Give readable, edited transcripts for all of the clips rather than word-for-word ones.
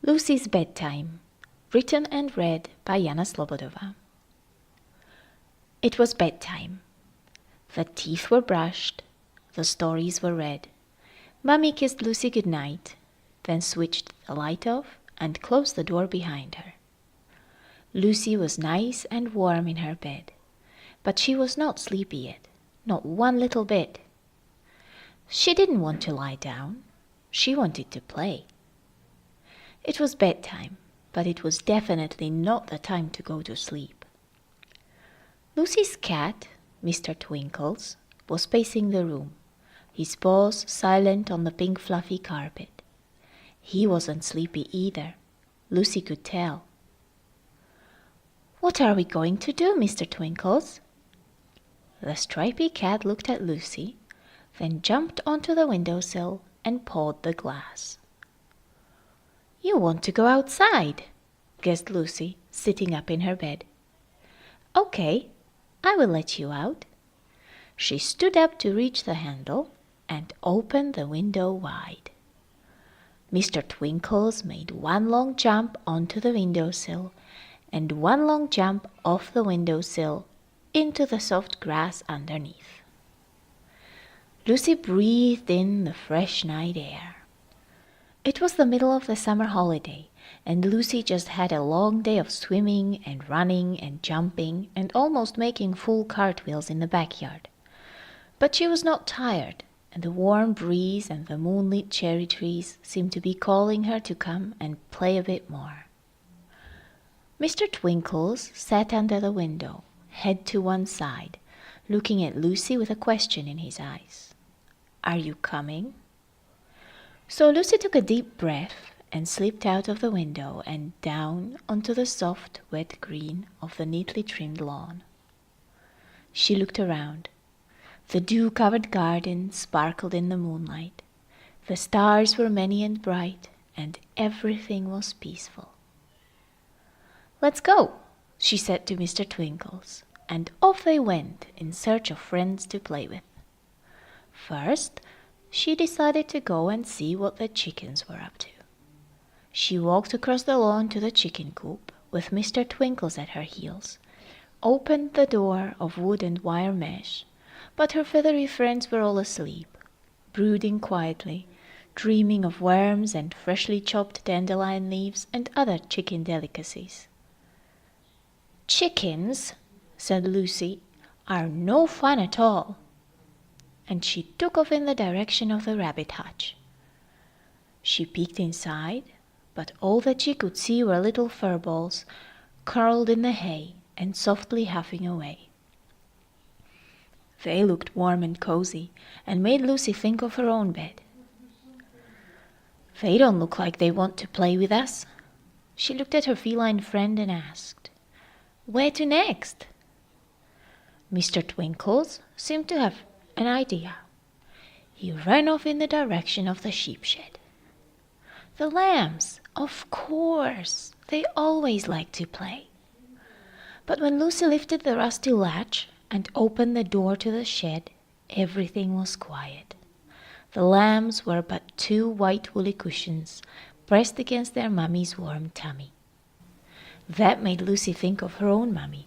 Lucy's Bedtime, written and read by Jana. It was bedtime. The teeth were brushed, the stories were read. Mummy kissed Lucy good night, then switched the light off and closed the door behind her. Lucy was nice and warm in her bed, but she was not sleepy yet, not one little bit. She didn't want to lie down. She wanted to play. It was bedtime, but it was definitely not the time to go to sleep. Lucy's cat, Mr. Twinkles, was pacing the room, his paws silent on the pink fluffy carpet. He wasn't sleepy either. Lucy could tell. "What are we going to do, Mr. Twinkles?" The stripy cat looked at Lucy, then jumped onto the windowsill and pawed the glass. "You want to go outside," guessed Lucy, sitting up in her bed. "Okay, I will let you out." She stood up to reach the handle and opened the window wide. Mr. Twinkles made one long jump onto the windowsill and one long jump off the windowsill into the soft grass underneath. Lucy breathed in the fresh night air. It was the middle of the summer holiday, and Lucy just had a long day of swimming and running and jumping and almost making full cartwheels in the backyard. But she was not tired, and the warm breeze and the moonlit cherry trees seemed to be calling her to come and play a bit more. Mr. Twinkles sat under the window, head to one side, looking at Lucy with a question in his eyes. "Are you coming?" So Lucy took a deep breath and slipped out of the window and down onto the soft, wet green of the neatly trimmed lawn. She looked around. The dew-covered garden sparkled in the moonlight. The stars were many and bright, and everything was peaceful. "Let's go," she said to Mr. Twinkles, and off they went in search of friends to play with. First, she decided to go and see what the chickens were up to. She walked across the lawn to the chicken coop, with Mr. Twinkles at her heels, opened the door of wood and wire mesh, but her feathery friends were all asleep, brooding quietly, dreaming of worms and freshly chopped dandelion leaves and other chicken delicacies. "Chickens," said Lucy, "are no fun at all." And she took off in the direction of the rabbit hutch. She peeked inside, but all that she could see were little furballs curled in the hay and softly huffing away. They looked warm and cozy and made Lucy think of her own bed. "They don't look like they want to play with us." She looked at her feline friend and asked, "Where to next?" Mr. Twinkles seemed to have an idea. He ran off in the direction of the sheep shed. "The lambs, of course, they always like to play." But when Lucy lifted the rusty latch and opened the door to the shed, everything was quiet. The lambs were but two white woolly cushions pressed against their mummy's warm tummy. That made Lucy think of her own mummy,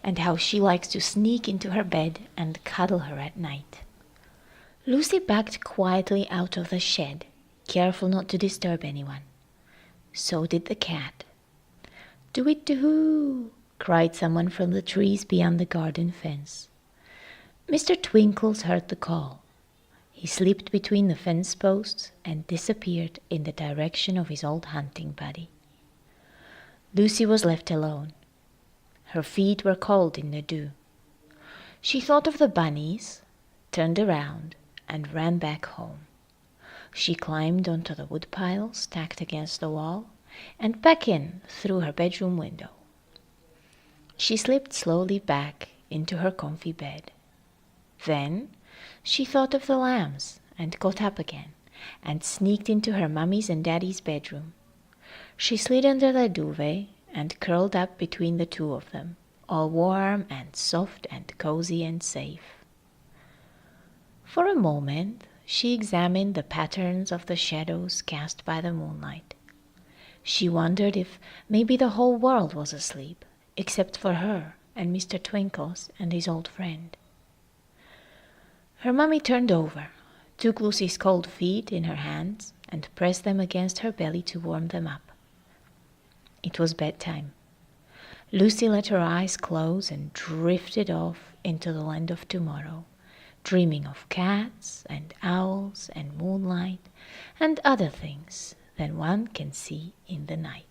and how she likes to sneak into her bed and cuddle her at night. Lucy backed quietly out of the shed, careful not to disturb anyone. So did the cat. "Do-it-do-hoo!" cried someone from the trees beyond the garden fence. Mr. Twinkles heard the call. He slipped between the fence posts and disappeared in the direction of his old hunting buddy. Lucy was left alone. Her feet were cold in the dew. She thought of the bunnies, turned around, and ran back home. She climbed onto the woodpile stacked against the wall and back in through her bedroom window. She slipped slowly back into her comfy bed. Then she thought of the lambs and got up again and sneaked into her mummy's and daddy's bedroom. She slid under the duvet and curled up between the two of them, all warm and soft and cozy and safe. For a moment she examined the patterns of the shadows cast by the moonlight. She wondered if maybe the whole world was asleep, except for her and Mr. Twinkle and his old friend. Her mummy turned over, took Lucy's cold feet in her hands, and pressed them against her belly to warm them up. It was bedtime. Lucy let her eyes close and drifted off into the land of tomorrow, dreaming of cats and owls and moonlight and other things than one can see in the night.